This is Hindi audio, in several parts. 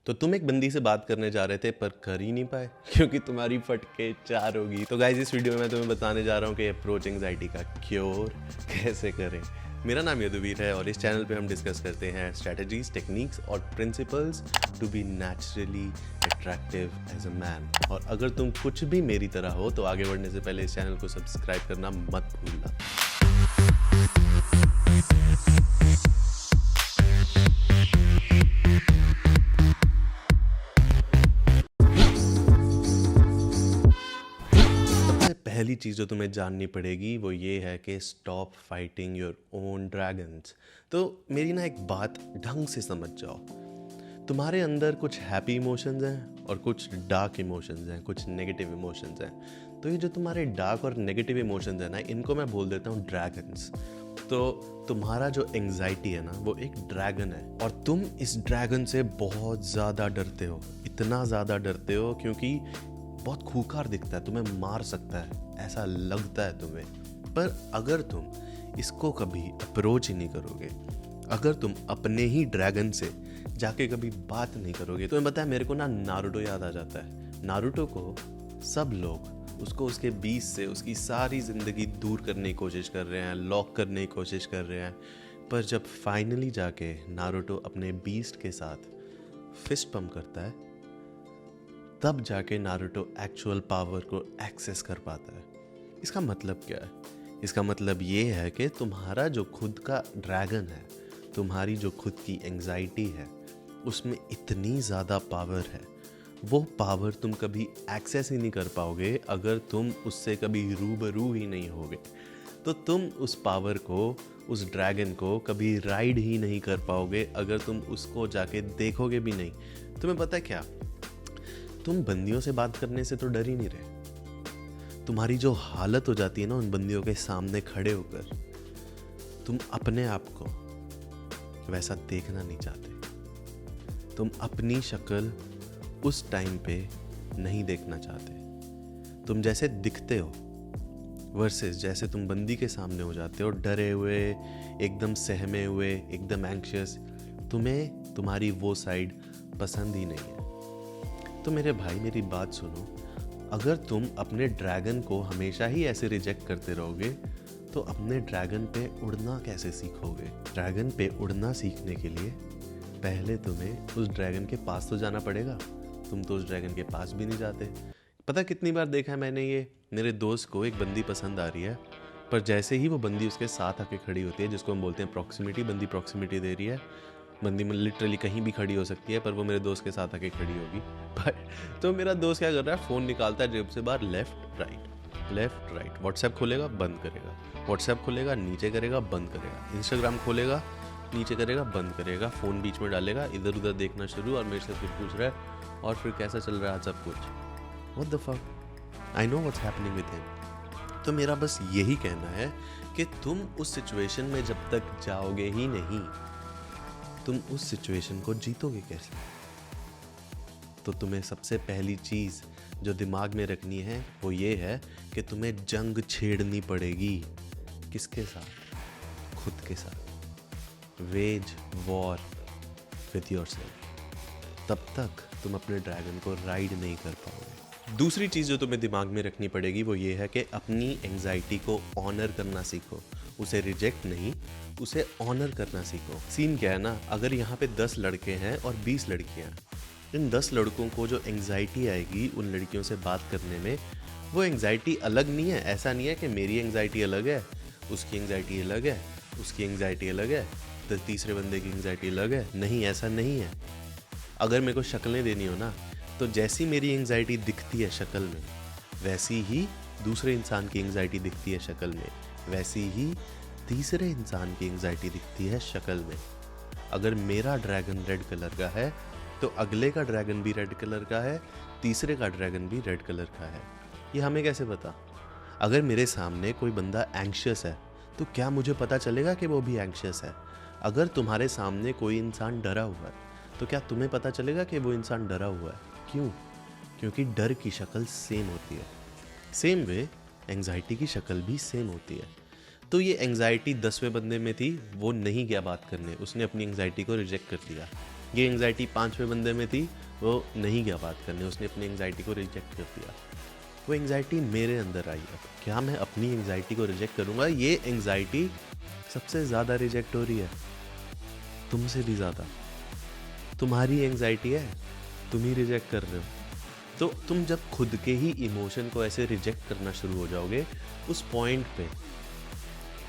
तो तुम एक बंदी से बात करने जा रहे थे पर कर ही नहीं पाए क्योंकि तुम्हारी फटके 4 होगी। तो गाइज इस वीडियो में मैं तुम्हें बताने जा रहा हूँ कि अप्रोच एंजाइटी का क्योर कैसे करें। मेरा नाम यदुवीर है और इस चैनल पे हम डिस्कस करते हैं स्ट्रेटजीज, टेक्निक्स और principles to be naturally attractive as a man. और अगर तुम कुछ भी मेरी तरह हो तो आगे बढ़ने से पहले इस चैनल को सब्सक्राइब करना मत भूलना। पहली चीज़ जो तुम्हें जाननी पड़ेगी वो ये है कि stop fighting your own dragons. तो मेरी ना एक बात ढंग से समझ जाओ, तुम्हारे अंदर कुछ हैप्पी इमोशंस हैं और कुछ डार्क इमोशंस हैं, कुछ नेगेटिव इमोशंस हैं। तो ये जो तुम्हारे डार्क और नेगेटिव इमोशंस हैं ना, इनको मैं बोल देता हूँ ड्रैगन्स। तो तुम्हारा जो एंजाइटी है ना वो एक ड्रैगन है और तुम इस ड्रैगन से बहुत ज़्यादा डरते हो, इतना ज़्यादा डरते हो क्योंकि बहुत खूंखार दिखता है, तुम्हें मार सकता है ऐसा लगता है तुम्हें। पर अगर तुम इसको कभी अप्रोच ही नहीं करोगे, अगर तुम अपने ही ड्रैगन से जाके कभी बात नहीं करोगे, तो मैं बताया मेरे को ना नारुतो याद आ जाता है। नारुतो को सब लोग उसको उसके बीच से उसकी सारी ज़िंदगी दूर करने की कोशिश कर रहे हैं, लॉक करने की कोशिश कर रहे हैं। पर जब फाइनली जाके नारुतो अपने बीस्ट के साथ फिस्ट पंप करता है तब जाके नारुतो एक्चुअल पावर को एक्सेस कर पाता है। इसका मतलब क्या है? इसका मतलब ये है कि तुम्हारा जो खुद का ड्रैगन है, तुम्हारी जो खुद की एंजाइटी है, उसमें इतनी ज़्यादा पावर है, वो पावर तुम कभी एक्सेस ही नहीं कर पाओगे अगर तुम उससे कभी रूबरू ही नहीं होगे। तो तुम उस पावर को, उस ड्रैगन को कभी राइड ही नहीं कर पाओगे अगर तुम उसको जाके देखोगे भी नहीं। तुम्हें पता है क्या, तुम बंदियों से बात करने से तो डर ही नहीं रहे। तुम्हारी जो हालत हो जाती है ना उन बंदियों के सामने खड़े होकर, तुम अपने आप को वैसा देखना नहीं चाहते। तुम अपनी शक्ल उस टाइम पे नहीं देखना चाहते। तुम जैसे दिखते हो वर्सेस जैसे तुम बंदी के सामने हो जाते हो, डरे हुए, एकदम सहमे हुए, एकदम एंग्शियस, तुम्हें तुम्हारी वो साइड पसंद ही नहीं है। तो मेरे भाई मेरी बात सुनो, अगर तुम अपने ड्रैगन को हमेशा ही ऐसे रिजेक्ट करते रहोगे तो अपने ड्रैगन पे उड़ना कैसे सीखोगे? ड्रैगन पे उड़ना सीखने के लिए पहले तुम्हें उस ड्रैगन के पास तो जाना पड़ेगा। तुम तो उस ड्रैगन के पास भी नहीं जाते। पता कितनी बार देखा है मैंने ये, मेरे दोस्त को एक बंदी पसंद आ रही है, पर जैसे ही वो बंदी उसके साथ आके खड़ी होती है, जिसको हम बोलते हैं प्रॉक्सिमिटी, बंदी प्रॉक्सिमिटी दे रही है, बंदी में लिटरली कहीं भी खड़ी हो सकती है पर वो मेरे दोस्त के साथ आके खड़ी होगी। पर तो मेरा दोस्त क्या कर रहा है, फ़ोन निकालता है जेब से बाहर, लेफ्ट राइट, व्हाट्सएप खोलेगा बंद करेगा, व्हाट्सएप खोलेगा नीचे करेगा बंद करेगा, इंस्टाग्राम खोलेगा नीचे करेगा बंद करेगा, फ़ोन बीच में डालेगा, इधर उधर देखना शुरू, और मेरे से फिर पूछ रहा है और फिर कैसा चल रहा है सब कुछ। What the fuck, I know what's happening with him. तो मेरा बस यही कहना है कि तुम उस सिचुएशन में जब तक जाओगे ही नहीं, तुम उस सिचुएशन को जीतोगे कैसे? तो तुम्हें सबसे पहली चीज़ जो दिमाग में रखनी है वो ये है कि तुम्हें जंग छेड़नी पड़ेगी। किसके साथ? खुद के साथ। Veg war with yourself. तब तक तुम अपने ड्रैगन को राइड नहीं कर पाओगे। दूसरी चीज़ जो तुम्हें दिमाग में रखनी पड़ेगी वो ये है कि अपनी एंजाइटी को ऑनर करना सीखो। उसे रिजेक्ट नहीं, उसे ऑनर करना सीखो। सीन क्या है ना, अगर यहाँ पे 10 लड़के हैं और 20 लड़कियाँ, इन 10 लड़कों को जो एंजाइटी आएगी उन लड़कियों से बात करने में, वो एंजाइटी अलग नहीं है। ऐसा नहीं है कि मेरी एंजाइटी अलग है, उसकी एंजाइटी अलग है, उसकी एंजाइटी अलग है, तो तीसरे बंदे की एंजाइटी अलग है। नहीं, ऐसा नहीं है। अगर मेरे को शक्लें देनी हो ना, तो जैसी मेरी एंजाइटी दिखती है शक्ल में, वैसी ही दूसरे इंसान की एंजाइटी दिखती है शक्ल में, वैसी ही तीसरे इंसान की एंजाइटी दिखती है शक्ल में। अगर मेरा ड्रैगन रेड कलर का है तो अगले का ड्रैगन भी रेड कलर का है, तीसरे का ड्रैगन भी रेड कलर का है। ये हमें कैसे पता? अगर मेरे सामने कोई बंदा एंग्शियस है तो क्या मुझे पता चलेगा कि वो भी एंग्शियस है? अगर तुम्हारे सामने कोई इंसान डरा हुआ है तो क्या तुम्हें पता चलेगा कि वो इंसान डरा हुआ है? क्यों? क्योंकि डर की शक्ल सेम होती है। सेम वे एंग्जाइटी की शक्ल भी सेम होती है। तो ये एंग्जाइटी 10वें बंदे में थी, वो नहीं गया बात करने, उसने अपनी एंग्जाइटी को रिजेक्ट कर दिया। ये एंग्जाइटी 5वें बंदे में थी, वो नहीं गया बात करने, उसने अपनी एंग्जाइटी को रिजेक्ट कर दिया। वो एंग्जाइटी मेरे अंदर आई है, क्या मैं अपनी एंग्जाइटी को रिजेक्ट करूँगा? ये एंग्जाइटी सबसे ज़्यादा रिजेक्ट हो रही है, तुमसे भी ज़्यादा। तुम्हारी एंग्जाइटी है, तुम ही रिजेक्ट कर रहे हो। तो तुम जब खुद के ही इमोशन को ऐसे रिजेक्ट करना शुरू हो जाओगे, उस पॉइंट पे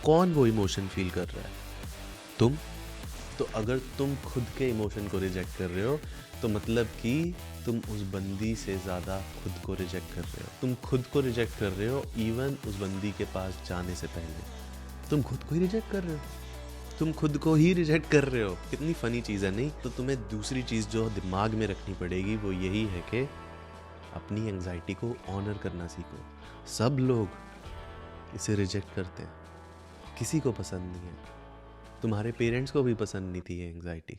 कौन वो इमोशन फील कर रहा है? तुम। तो अगर तुम खुद के इमोशन को रिजेक्ट कर रहे हो, तो मतलब कि तुम उस बंदी से ज़्यादा खुद को रिजेक्ट कर रहे हो। तुम खुद को रिजेक्ट कर रहे हो इवन उस बंदी के पास जाने से पहले। तुम खुद को ही रिजेक्ट कर रहे हो, तुम खुद को ही रिजेक्ट कर रहे हो। कितनी फनी चीज़ है नहीं? तो तुम्हें दूसरी चीज़ जो दिमाग में रखनी पड़ेगी वो यही है कि अपनी एंग्जाइटी को ऑनर करना सीखो। सब लोग इसे रिजेक्ट करते हैं, किसी को पसंद नहीं है। तुम्हारे पेरेंट्स को भी पसंद नहीं थी ये एंग्जाइटी,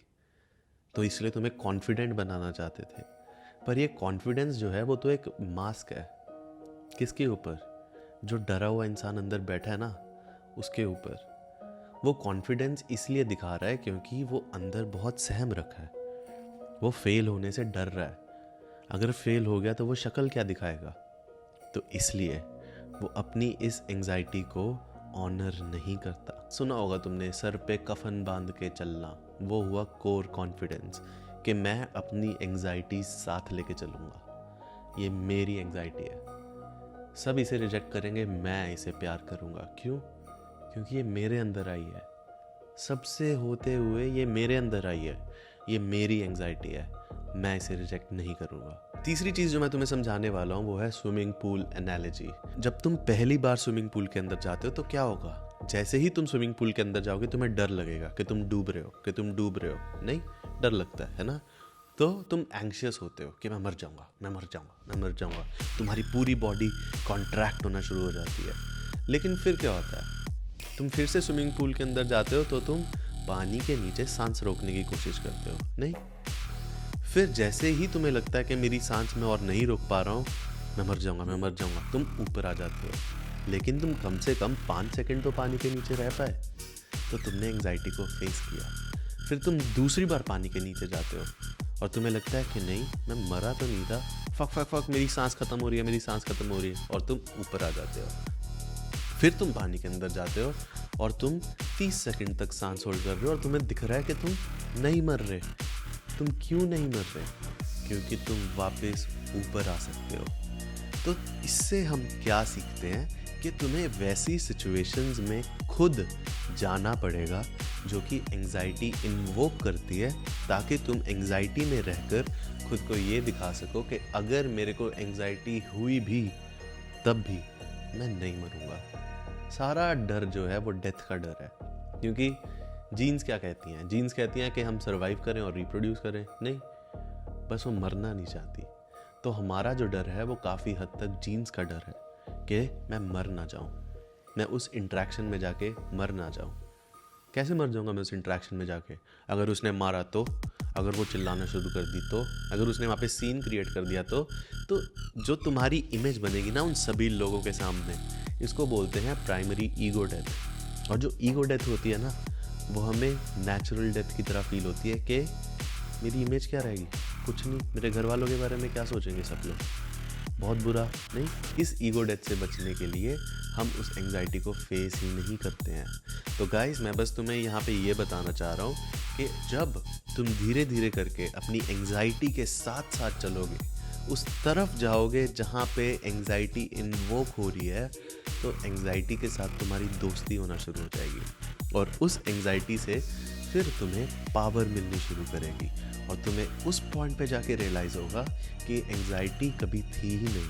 तो इसलिए तुम्हें कॉन्फिडेंट बनाना चाहते थे। पर ये कॉन्फिडेंस जो है वो तो एक मास्क है। किसके ऊपर? जो डरा हुआ इंसान अंदर बैठा है ना, उसके ऊपर। वो कॉन्फिडेंस इसलिए दिखा रहा है क्योंकि वो अंदर बहुत सहम रखा है, वो फेल होने से डर रहा है। अगर फेल हो गया तो वो शक्ल क्या दिखाएगा? तो इसलिए वो अपनी इस एंग्जाइटी को ऑनर नहीं करता। सुना होगा तुमने, सर पे कफन बांध के चलना, वो हुआ कोर कॉन्फिडेंस, कि मैं अपनी एंग्जाइटी साथ लेके चलूँगा। ये मेरी एंग्जाइटी है, सब इसे रिजेक्ट करेंगे, मैं इसे प्यार करूँगा। क्यों? क्योंकि ये मेरे अंदर आई है, सबसे होते हुए ये मेरे अंदर आई है, ये मेरी एंग्जाइटी है, मैं इसे रिजेक्ट नहीं करूँगा। तीसरी चीज़ जो मैं तुम्हें समझाने वाला हूँ वो है स्विमिंग पूल एनालॉजी। जब तुम पहली बार स्विमिंग पूल के अंदर जाते हो तो क्या होगा? जैसे ही तुम स्विमिंग पूल के अंदर जाओगे तुम्हें डर लगेगा कि तुम डूब रहे हो, कि तुम डूब रहे हो। नहीं, डर लगता है ना? तो तुम एंग्शियस होते हो कि मैं मर जाऊँगा, मैं मर जाऊँगा, मैं मर जाऊँगा। तुम्हारी पूरी बॉडी कॉन्ट्रैक्ट होना शुरू हो जाती है। लेकिन फिर क्या होता है? तुम फिर से स्विमिंग पूल के अंदर जाते हो तो तुम पानी के नीचे सांस रोकने की कोशिश करते हो। नहीं, फिर जैसे ही तुम्हें लगता है कि मेरी सांस मैं और नहीं रोक पा रहा हूँ, मैं मर जाऊँगा, मैं मर जाऊँगा, तुम ऊपर आ जाते हो। लेकिन तुम कम से कम 5 सेकंड तो पानी के नीचे रह पाए, तो तुमने एंग्जाइटी को फेस किया। फिर तुम दूसरी बार पानी के नीचे जाते हो और तुम्हें लगता है कि नहीं, मैं मरा तो नहीं था, फक फक फक मेरी सांस खत्म हो रही है, मेरी सांस खत्म हो रही है, और तुम ऊपर आ जाते हो। फिर तुम पानी के अंदर जाते हो और तुम 30 सेकंड तक सांस होल्ड कर रहे हो और तुम्हें दिख रहा है कि तुम नहीं मर रहे। तुम क्यों नहीं मर रहे? क्योंकि तुम वापस ऊपर आ सकते हो। तो इससे हम क्या सीखते हैं कि तुम्हें वैसी सिचुएशंस में खुद जाना पड़ेगा जो कि एंग्जाइटी इन्वोक करती है, ताकि तुम एंग्जाइटी में रहकर खुद को ये दिखा सको कि अगर मेरे को एंग्जाइटी हुई भी तब भी मैं नहीं मरूंगा। सारा डर जो है वो डेथ का डर है। क्योंकि जीन्स क्या कहती हैं? जीन्स कहती हैं कि हम सरवाइव करें और रिप्रोड्यूस करें। नहीं, बस वो मरना नहीं चाहती। तो हमारा जो डर है वो काफ़ी हद तक जीन्स का डर है कि मैं मर ना जाऊं, मैं उस इंट्रैक्शन में जाके मर ना जाऊं। कैसे मर जाऊंगा मैं उस इंट्रैक्शन में जाके? अगर उसने मारा तो, अगर वो चिल्लाना शुरू कर दी तो, अगर उसने वहाँ पे सीन क्रिएट कर दिया तो जो तुम्हारी इमेज बनेगी ना उन सभी लोगों के सामने, इसको बोलते हैं प्राइमरी ईगो डेथ। और जो ईगो डेथ होती है ना, वो हमें नेचुरल डेथ की तरह फील होती है कि मेरी इमेज क्या रहेगी, कुछ नहीं, मेरे घर वालों के बारे में क्या सोचेंगे सब लोग, बहुत बुरा। नहीं, इस ईगो डेथ से बचने के लिए हम उस एंग्जाइटी को फेस ही नहीं करते हैं। तो गाइस, मैं बस तुम्हें यहाँ पे ये बताना चाह रहा हूँ कि जब तुम धीरे धीरे करके अपनी एंग्जाइटी के साथ साथ चलोगे, उस तरफ जाओगे जहाँ पे एंग्जाइटी इन्वोक हो रही है, तो एंग्जाइटी के साथ तुम्हारी दोस्ती होना शुरू हो जाएगी और उस एंग्जाइटी से फिर तुम्हें पावर मिलनी शुरू करेगी और तुम्हें उस पॉइंट पे जाके रियलाइज़ होगा कि एंग्जाइटी कभी थी ही नहीं,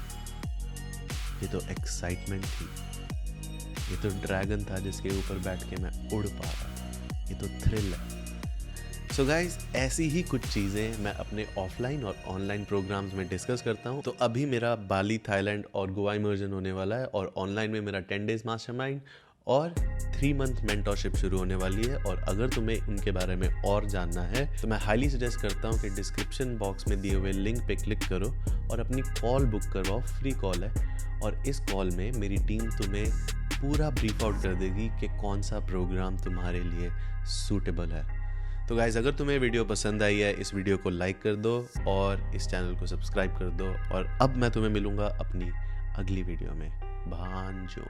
ये तो एक्साइटमेंट थी, ये तो ड्रैगन था जिसके ऊपर बैठ के मैं उड़ पा रहा, ये तो थ्रिल है। सो गाइज, ऐसी ही कुछ चीज़ें मैं अपने ऑफलाइन और ऑनलाइन प्रोग्राम्स में डिस्कस करता हूँ। तो अभी मेरा बाली, थाईलैंड और गोवा इमर्जन होने वाला है और ऑनलाइन में मेरा 10 डेज मास्टरमाइंड और 3 मंथ मेंटरशिप शुरू होने वाली है। और अगर तुम्हें उनके बारे में और जानना है तो मैं हाईली सजेस्ट करता हूँ कि डिस्क्रिप्शन बॉक्स में दिए हुए लिंक पे क्लिक करो और अपनी कॉल बुक करवाओ। फ्री कॉल है और इस कॉल में मेरी टीम तुम्हें पूरा ब्रीफ आउट कर देगी कि कौन सा प्रोग्राम तुम्हारे लिए सूटेबल है। तो गाइज़, अगर तुम्हें वीडियो पसंद आई है, इस वीडियो को लाइक कर दो और इस चैनल को सब्सक्राइब कर दो। और अब मैं तुम्हें मिलूँगा अपनी अगली वीडियो में। भांजो।